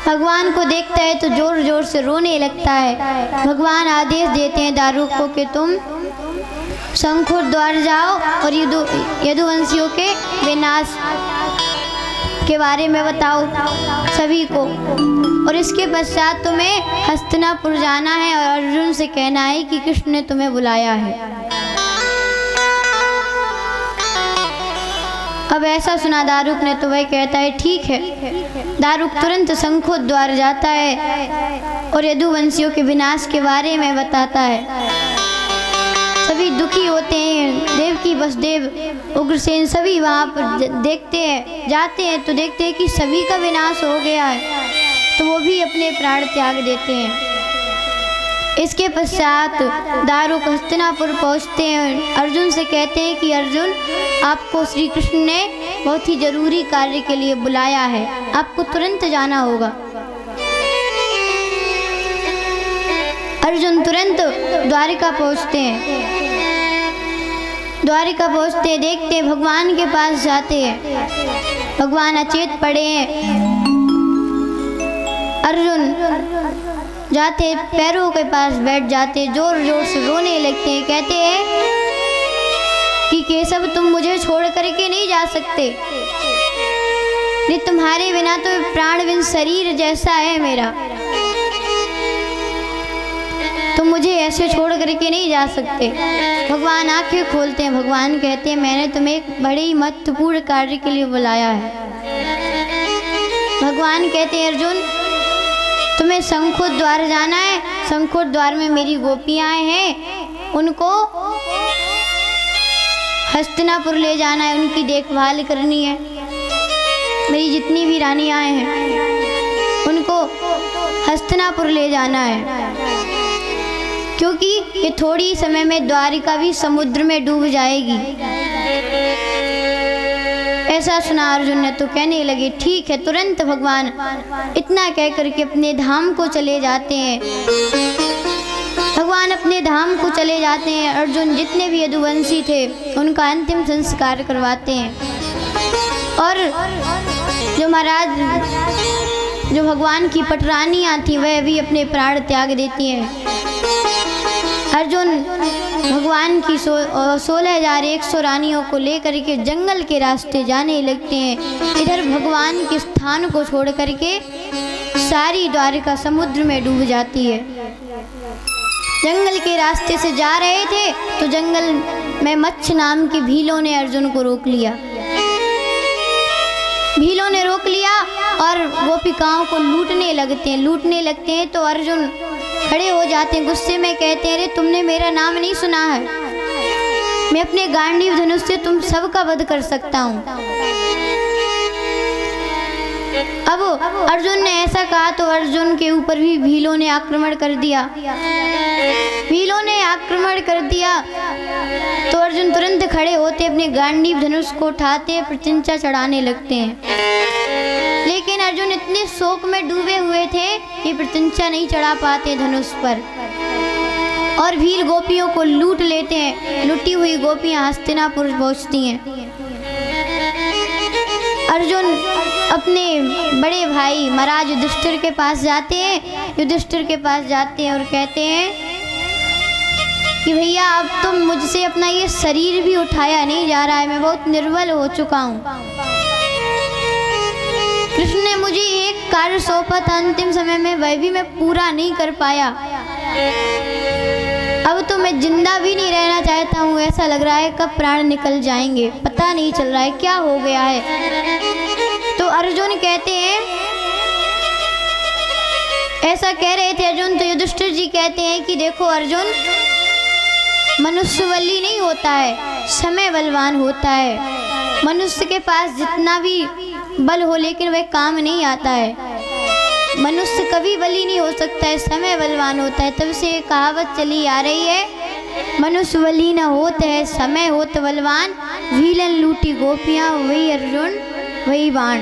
भगवान को देखता है तो जोर जोर से रोने लगता है। भगवान आदेश देते हैं दारुक को कि तुम शंखुर द्वार जाओ और यदुवंशियों के विनाश के बारे में बताओ सभी को, और इसके पश्चात तुम्हें हस्तिनापुर जाना है और अर्जुन से कहना है कि कृष्ण ने तुम्हें बुलाया है। अब ऐसा सुना दारुक ने तो वह कहता है ठीक है। दारुक तुरंत शंखोद्वार जाता है और यदुवंशियों के विनाश के बारे में बताता है। सभी दुखी होते हैं। देवकी वसुदेव उग्रसेन सभी वहाँ पर देखते हैं, जाते हैं तो देखते हैं कि सभी का विनाश हो गया है, तो वो भी अपने प्राण त्याग देते हैं। इसके पश्चात दारुक हस्तिनापुर पहुँचते हैं। अर्जुन से कहते हैं कि अर्जुन, आपको श्री कृष्ण ने बहुत ही जरूरी कार्य के लिए बुलाया है, आपको तुरंत जाना होगा। अर्जुन तुरंत द्वारिका पहुँचते हैं। द्वारिका पहुँचते देखते हैं, भगवान के पास जाते हैं, भगवान अचेत पड़े हैं। अर्जुन जाते पैरों के पास बैठ जाते, जोर जोर से रोने लगते हैं। कहते हैं कि केशव, तुम मुझे छोड़ करके नहीं जा सकते, नहीं तुम्हारे बिना तो प्राण बिन शरीर जैसा है मेरा, तुम मुझे ऐसे छोड़ करके नहीं जा सकते। भगवान आंखें खोलते हैं। भगवान कहते हैं, मैंने तुम्हें एक बड़े ही महत्वपूर्ण कार्य के लिए बुलाया है। भगवान कहते हैं, अर्जुन तुम्हें शंखोद्वार जाना है, शंखोद्वार में मेरी गोपियाँ हैं, उनको हस्तिनापुर ले जाना है, उनकी देखभाल करनी है। मेरी जितनी भी रानियाँ हैं उनको हस्तिनापुर ले जाना है, क्योंकि ये थोड़ी समय में द्वारिका भी समुद्र में डूब जाएगी। ऐसा सुना अर्जुन ने तो कहने लगे ठीक है। तुरंत भगवान इतना कह करके अपने धाम को चले जाते हैं। भगवान अपने धाम को चले जाते हैं। अर्जुन जितने भी यदुवंशी थे उनका अंतिम संस्कार करवाते हैं। और जो महाराज जो भगवान की पटरानियाँ थी वह भी अपने प्राण त्याग देती हैं। अर्जुन भगवान की 16,100 रानियों को लेकर के जंगल के रास्ते जाने लगते हैं। इधर भगवान के स्थान को छोड़ करके सारी द्वारिका समुद्र में डूब जाती है। जंगल के रास्ते से जा रहे थे तो जंगल में मच्छ नाम की भीलों ने अर्जुन को रोक लिया। भीलों ने रोक लिया और गोपिकाओं को लूटने लगते हैं तो अर्जुन खड़े हो जाते हैं। गुस्से में कहते हैं, अरे तुमने मेरा नाम नहीं सुना है, मैं अपने गांडीव धनुष से तुम सबका वध कर सकता हूँ। अब अर्जुन ने ऐसा कहा तो अर्जुन के ऊपर भी भीलों ने आक्रमण कर दिया। तो अर्जुन तुरंत खड़े होते, अपने गांडीव धनुष को उठाते, प्रत्यंचा चढ़ाने लगते हैं। लेकिन अर्जुन इतने शोक में डूबे हुए थे कि प्रत्यंचा नहीं चढ़ा पाते धनुष पर, और भील गोपियों को लूट लेते हैं। लुटी हुई गोपियां हस्तिनापुर पहुंचती हैं। अर्जुन अपने बड़े भाई महाराज युधिष्ठिर के पास जाते हैं और कहते हैं कि भैया अब तो मुझसे अपना ये शरीर भी उठाया नहीं जा रहा है, मैं बहुत निर्बल हो चुका हूँ। कृष्ण ने मुझे एक कार्य सौंपा था अंतिम समय में, वह भी मैं पूरा नहीं कर पाया। अब तो मैं जिंदा भी नहीं रहना चाहता हूँ। ऐसा लग रहा है कब प्राण निकल जाएंगे, पता नहीं चल रहा है क्या हो गया है। तो अर्जुन कहते हैं, ऐसा कह रहे थे अर्जुन तो युधिष्ठिर जी कहते हैं कि देखो अर्जुन, मनुष्य बली नहीं होता है, समय बलवान होता है। मनुष्य के पास जितना भी बल हो लेकिन वह काम नहीं आता है। मनुष्य कभी बली नहीं हो सकता है, समय बलवान होता है। तब से कहावत चली आ रही है, मनुष्य बली न होत है, समय होत बलवान। भीलन लूटी गोपियाँ, वही अर्जुन वही बाण।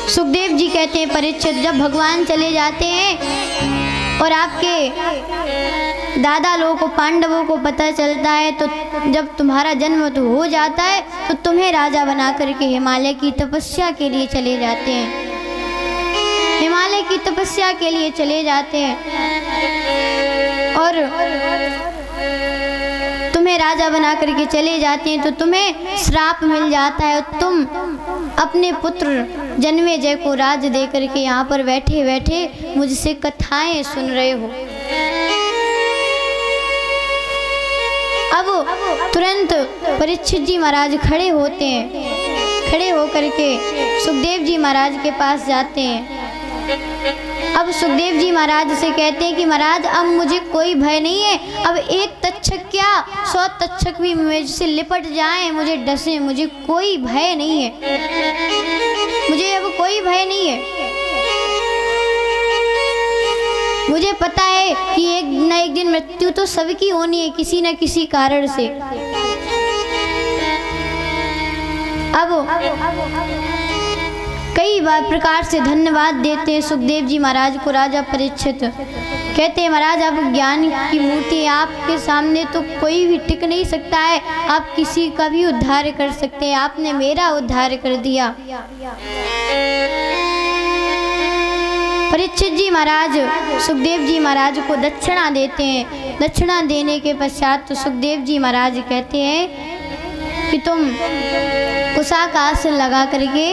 सुखदेव जी कहते हैं, परीक्षित जब भगवान चले जाते हैं और आपके दादा लोगों को, पांडवों को पता चलता है तो जब तुम्हारा जन्म तो हो जाता है तो तुम्हें राजा बना करके हिमालय की तपस्या के लिए चले जाते हैं। हिमालय की तपस्या के लिए चले जाते हैं और तुम्हें राजा बना करके चले जाते हैं तो तुम्हें श्राप मिल जाता है और तुम अपने पुत्र जन्मेजय को राज दे करके यहाँ पर बैठे बैठे मुझसे कथाएं सुन रहे हो। अब तुरंत परीक्षित जी महाराज खड़े होते हैं। खड़े होकर के सुखदेव जी महाराज के पास जाते हैं। अब सुखदेव जी महाराज से कहते हैं कि महाराज अब मुझे कोई भय नहीं है। अब एक तक्षक क्या 100 तक्षक भी मुझसे लिपट जाएं, मुझे डसे, मुझे कोई भय नहीं है। मुझे अब कोई भय नहीं है। मुझे पता है कि एक न एक दिन मृत्यु तो सबकी होनी है किसी न किसी कारण से। अब कई बार प्रकार से धन्यवाद देते हैं सुखदेव जी महाराज को राजा परीक्षित। कहते हैं महाराज आप ज्ञान की मूर्ति है, आपके सामने तो कोई भी टिक नहीं सकता है, आप किसी का भी उद्धार कर सकते हैं, आपने मेरा उद्धार कर दिया। परीक्षित जी महाराज सुखदेव जी महाराज को दक्षिणा देते हैं। दक्षिणा देने के पश्चात तो सुखदेव जी महाराज कहते हैं कि तुम कुशा का आसन लगा करके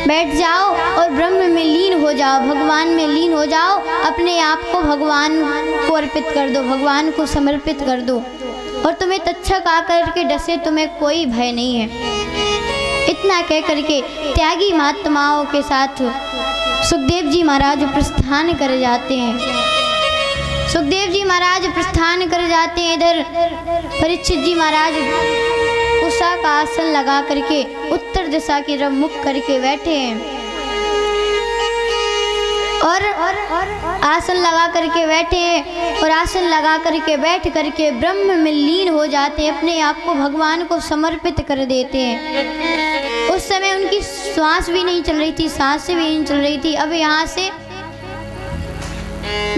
बैठ जाओ और ब्रह्म में लीन हो जाओ, भगवान में लीन हो जाओ, अपने आप को भगवान को अर्पित कर दो, भगवान को समर्पित कर दो और तुम्हें तक्षक आकर के डसे तुम्हें कोई भय नहीं है। इतना कह करके त्यागी महात्माओं के साथ सुखदेव जी महाराज प्रस्थान कर जाते हैं। सुखदेव जी महाराज प्रस्थान कर जाते हैं। इधर परीक्षित जी महाराज कुशा का आसन लगा करके उत्तर दिशा की तरफ मुख करके बैठे हैं और आसन लगा करके बैठे हैं और आसन लगा करके बैठ करके ब्रह्म में लीन हो जाते हैं, अपने आप को भगवान को समर्पित कर देते हैं। उस समय उनकी श्वास भी नहीं चल रही थी, सांसें भी नहीं चल रही थी। अब यहाँ से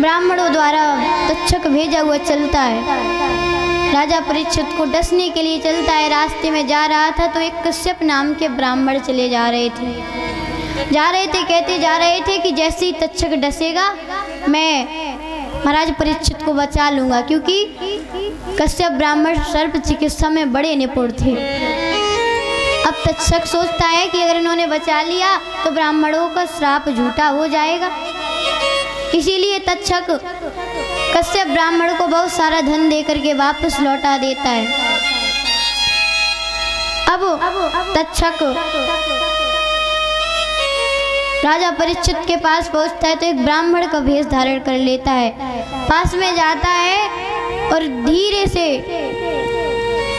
ब्राह्मणों द्वारा तक्षक भेजा हुआ चलता है, राजा परीक्षित को डसने के लिए चलता है। रास्ते में जा रहा था तो एक कश्यप नाम के ब्राह्मण चले जा रहे थे। कहते जा रहे थे कि जैसे ही तक्षक डसेगा मैं महाराज परीक्षित को बचा लूंगा, क्योंकि कश्यप ब्राह्मण सर्प चिकित्सा में बड़े निपुण थे। अब तक्षक सोचता है कि अगर इन्होंने बचा लिया तो ब्राह्मणों का श्राप झूठा हो जाएगा, इसीलिए तक्षक कश्यप ब्राह्मण को बहुत सारा धन दे करके वापस लौटा देता है। अब तक्षक राजा परीक्षित के पास पहुंचता है तो एक ब्राह्मण का भेष धारण कर लेता है, पास में जाता है और धीरे से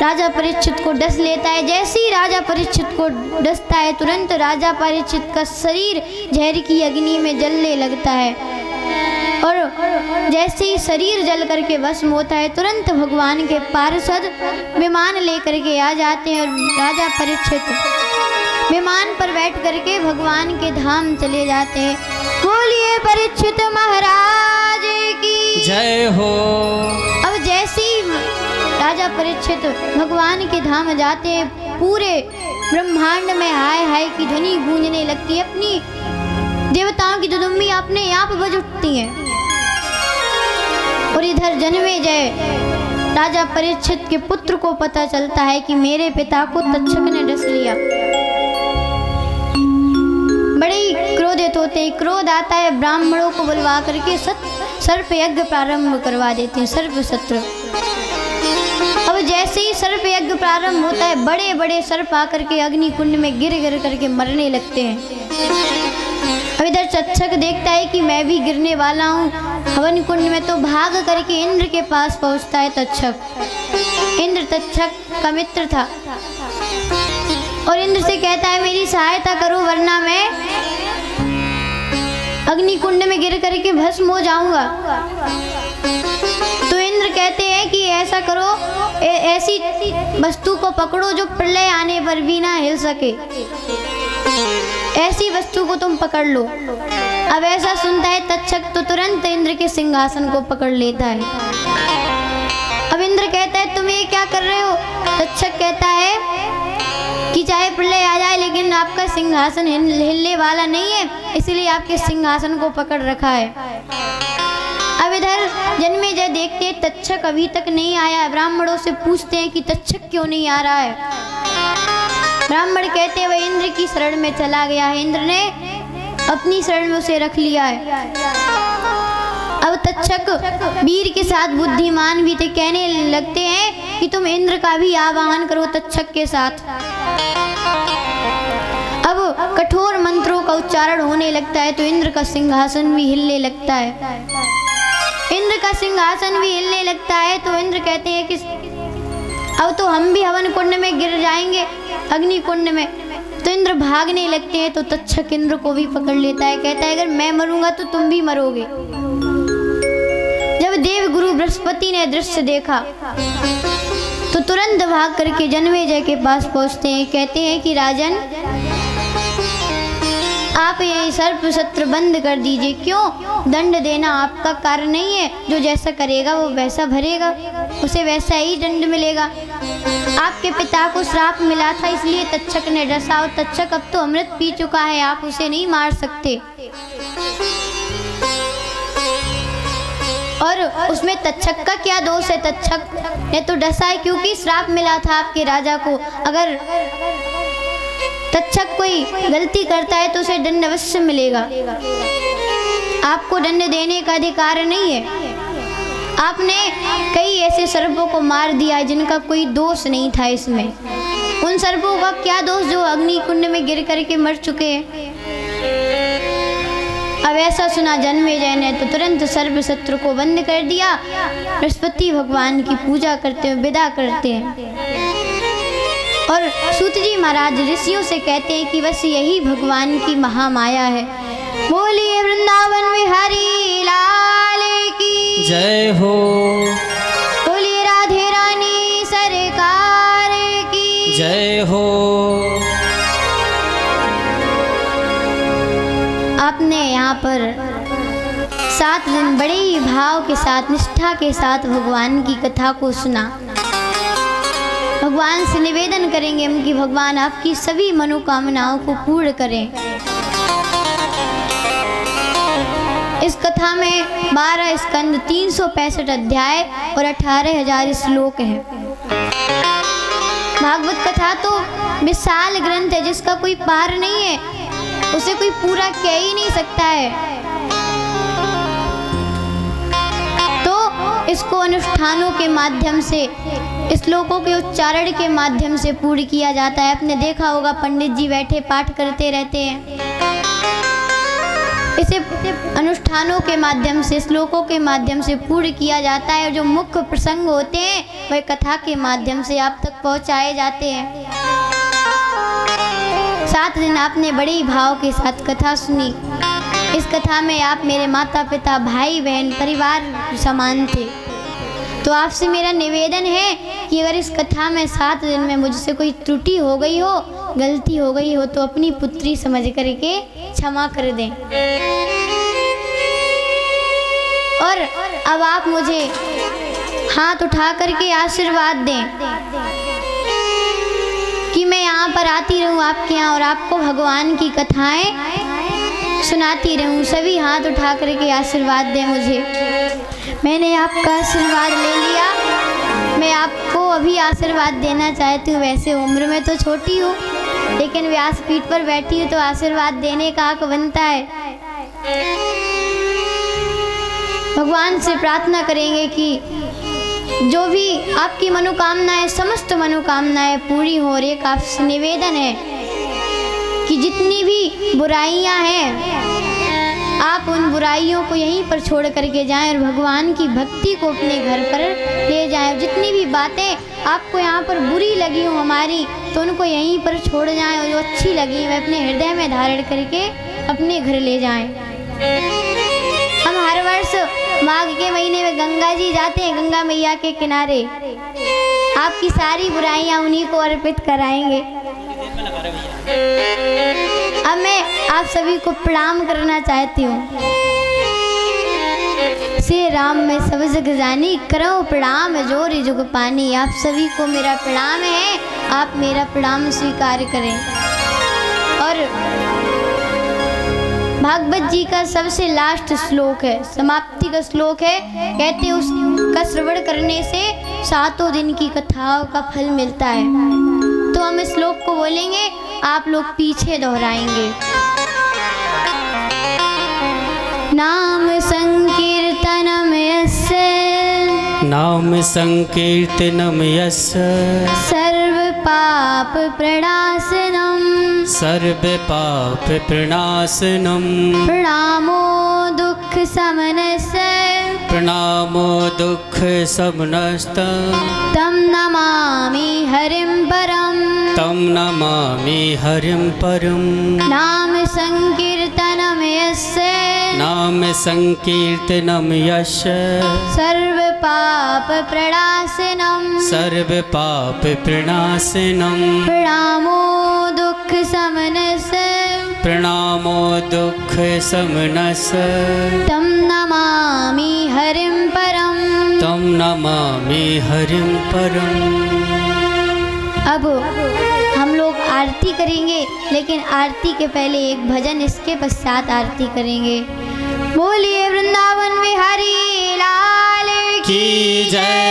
राजा परीक्षित को डस लेता है। जैसे ही राजा परीक्षित को डसता है तुरंत राजा परीक्षित का शरीर जहर की अग्नि में जलने लगता है और जैसे ही शरीर जल करके भस्म होता है तुरंत भगवान के पार्षद विमान लेकर के आ जाते हैं और राजा परीक्षित विमान पर बैठ करके भगवान के धाम चले जाते हैं। बोलिए परीक्षित महाराज की जय हो। अब जैसे ही राजा परीक्षित भगवान के धाम जाते हैं पूरे ब्रह्मांड में हाय हाय की ध्वनि गूंजने लगती है, अपनी देवताओं की दुदुम्बी अपने आप बज उठती है। और इधर जन्मेजय राजा परीक्षित के पुत्र को पता चलता है कि मेरे पिता को तक्षक ने डस लिया। बड़े ही क्रोधित होते हैं, क्रोध आता है, ब्राह्मणों को बुलवा करके सर्प यज्ञ प्रारंभ करवा देते हैं, सर्प सत्र। अब जैसे ही सर्प यज्ञ प्रारंभ होता है बड़े बड़े सर्प आकर के अग्नि कुंड में गिर गिर करके मरने लगते हैं। अब इधर तक्षक देखता है कि मैं भी गिरने वाला हूँ हवन कुंड में, तो भाग करके इंद्र के पास पहुँचता है तक्षक। इंद्र तक्षक का मित्र था और इंद्र से कहता है मेरी सहायता करो वरना मैं अग्नि कुंड में गिर करके भस्म हो जाऊंगा। तो इंद्र कहते हैं कि ऐसा करो, ऐसी वस्तु को पकड़ो जो प्रलय आने पर भी ना हिल सके। ऐसी वस्तु को तुम पकड़ लो। अब ऐसा सुनता है तक्षक तो तुरंत इंद्र के सिंहासन को पकड़ लेता है। अब इंद्र कहता है तुम ये क्या कर रहे हो? तक्षक कहता है कि चाहे प्रलय आ जाए लेकिन आपका सिंहासन हिलने वाला नहीं है, इसलिए आपके सिंहासन को पकड़ रखा है। अब इधर जन्मेजय देखते हैं तक्षक अभी तक नहीं आया। ब्राह्मणों से पूछते हैं कि तक्षक क्यों नहीं आ रहा है। ब्राह्मण कहते हैं वह इंद्र की शरण में चला गया है, इंद्र ने अपनी शरण में उसे रख लिया है। अब तक्षक वीर के साथ बुद्धिमान भी थे, कहने लगते हैं कि तुम इंद्र का भी आवाहन करो तक्षक के साथ। अब कठोर मंत्रों का उच्चारण होने लगता है तो इंद्र का सिंहासन भी हिलने लगता है। इंद्र का सिंहासन भी हिलने लगता है तो इंद्र कहते हैं कि अब तो हम भी हवन कुंड में गिर जाएंगे, अग्नि कुंड में। तो इंद्र भागने लगते हैं तो तक्षक इंद्र को भी पकड़ लेता है, कहता है अगर मैं मरूंगा तो तुम भी मरोगे। जब देव गुरु बृहस्पति ने दृश्य देखा तो तुरंत भाग करके जन्मेजय के पास पहुंचते हैं, कहते हैं कि राजन आप ये सर्प सत्र बंद कर दीजिए। क्यों? दंड देना आपका कार्य नहीं है, जो जैसा करेगा वो वैसा भरेगा, उसे वैसा ही दंड मिलेगा। आपके पिता को श्राप मिला था इसलिए तक्षक ने डसा, और तक्षक अब तो अमृत पी चुका है, आप उसे नहीं मार सकते। और उसमें तक्षक का क्या दोष है? तक्षक ने तो डसा है क्योंकि श्राप मिला था आपके राजा को। अगर तक्षक कोई गलती करता है तो उसे दंड अवश्य मिलेगा, आपको दंड देने का अधिकार नहीं है। आपने कई ऐसे सर्पों को मार दिया जिनका कोई दोष नहीं था इसमें। उन सर्पों का क्या दोष जो अग्नि कुंड में गिर करके मर चुके हैं। अब ऐसा सुना जन्मेजय ने तो तुरंत सर्प सत्र को बंद कर दिया। बृहस्पति भगवान की पूजा करते हुए विदा करते हैं और सूत जी महाराज ऋषियों से कहते हैं कि बस यही भगवान की महामाया है। बोलिए वृंदावन बिहारी लाल की जय हो। बोलिए राधे रानी सरकार की जय हो। आपने यहाँ पर 7 दिन बड़े ही भाव के साथ निष्ठा के साथ भगवान की कथा को सुना। भगवान से निवेदन करेंगे हम कि भगवान आपकी सभी मनोकामनाओं को पूर्ण करें। इस कथा में 12 स्कंद, 365 अध्याय और 18,000 श्लोक हैं। भागवत कथा तो विशाल ग्रंथ है जिसका कोई पार नहीं है, उसे कोई पूरा कह ही नहीं सकता है। तो इसको अनुष्ठानों के माध्यम से, श्लोकों के उच्चारण के माध्यम से पूर्ण किया जाता है। आपने देखा होगा पंडित जी बैठे पाठ करते रहते हैं। इसे अनुष्ठानों के माध्यम से, श्लोकों के माध्यम से पूर्ण किया जाता है और जो मुख्य प्रसंग होते हैं वह कथा के माध्यम से आप तक पहुंचाए जाते हैं। 7 दिन आपने बड़े ही भाव के साथ कथा सुनी। इस कथा में आप मेरे माता पिता, भाई बहन, परिवार समान थे। तो आपसे मेरा निवेदन है कि अगर इस कथा में 7 दिन में मुझसे कोई त्रुटि हो गई हो, गलती हो गई हो तो अपनी पुत्री समझ करके क्षमा कर दें। और अब आप मुझे हाथ उठा करके आशीर्वाद दें कि मैं यहाँ पर आती रहूँ आपके यहाँ और आपको भगवान की कथाएं सुनाती रहूँ। सभी हाथ उठा करके आशीर्वाद दें मुझे। मैंने आपका आशीर्वाद ले लिया। मैं आपको अभी आशीर्वाद देना चाहती हूँ। वैसे उम्र में तो छोटी हूँ लेकिन व्यासपीठ पर बैठी हूँ तो आशीर्वाद देने का हक बनता है। भगवान से प्रार्थना करेंगे कि जो भी आपकी मनोकामनाएं, समस्त मनोकामनाएं पूरी हो। और एक आपसे निवेदन है कि जितनी भी बुराइयां हैं आप उन बुराइयों को यहीं पर छोड़ करके जाएं और भगवान की भक्ति को अपने घर पर ले जाएं। जितनी भी बातें आपको यहाँ पर बुरी लगी हो हमारी, तो उनको यहीं पर छोड़ जाएं और जो अच्छी लगी वह अपने हृदय में धारण करके अपने घर ले जाएं। हम हर वर्ष माघ के महीने में गंगा जी जाते हैं, गंगा मैया के किनारे। आपकी सारी बुराइयां उन्हीं को अर्पित कराएंगे। अब मैं आप सभी को प्रणाम करना चाहती हूँ। श्री राम में सब जग जानी, करो प्रणाम जोर जुग पानी। आप सभी को मेरा प्रणाम है, आप मेरा प्रणाम स्वीकार करें। और भागवत जी का सबसे लास्ट श्लोक है, समाप्ति का श्लोक है। कहते हैं उसका श्रवण करने से 7 दिन की कथाओं का फल मिलता है। तो हम इस श्लोक को बोलेंगे, आप लोग पीछे दोहराएंगे। नाम संकीर्तनम यस्य, नाम संकीर्तनम यस्य सर्व पाप प्रणाशनम, सर्व पाप प्रणाशनम, प्रणामो दुख समनस्य, प्रणामो दुख समनस्तं, तम नमामि हरिं परम, तं नमामि हरिं परम। नाम संकीर्तनम यस्य, नाम संकीर्तनम यस्य सर्व पाप प्रणाशनम, सर्व पाप प्रणाशनम, प्रणामो दुख समनस्य, प्रणामो दुख समनस्य, तम नमामि हरिं परम। तं नमामि हरिं परम। अब हम लोग आरती करेंगे, लेकिन आरती के पहले एक भजन, इसके पश्चात आरती करेंगे। बोलिए वृंदावन बिहारी लाल की जय।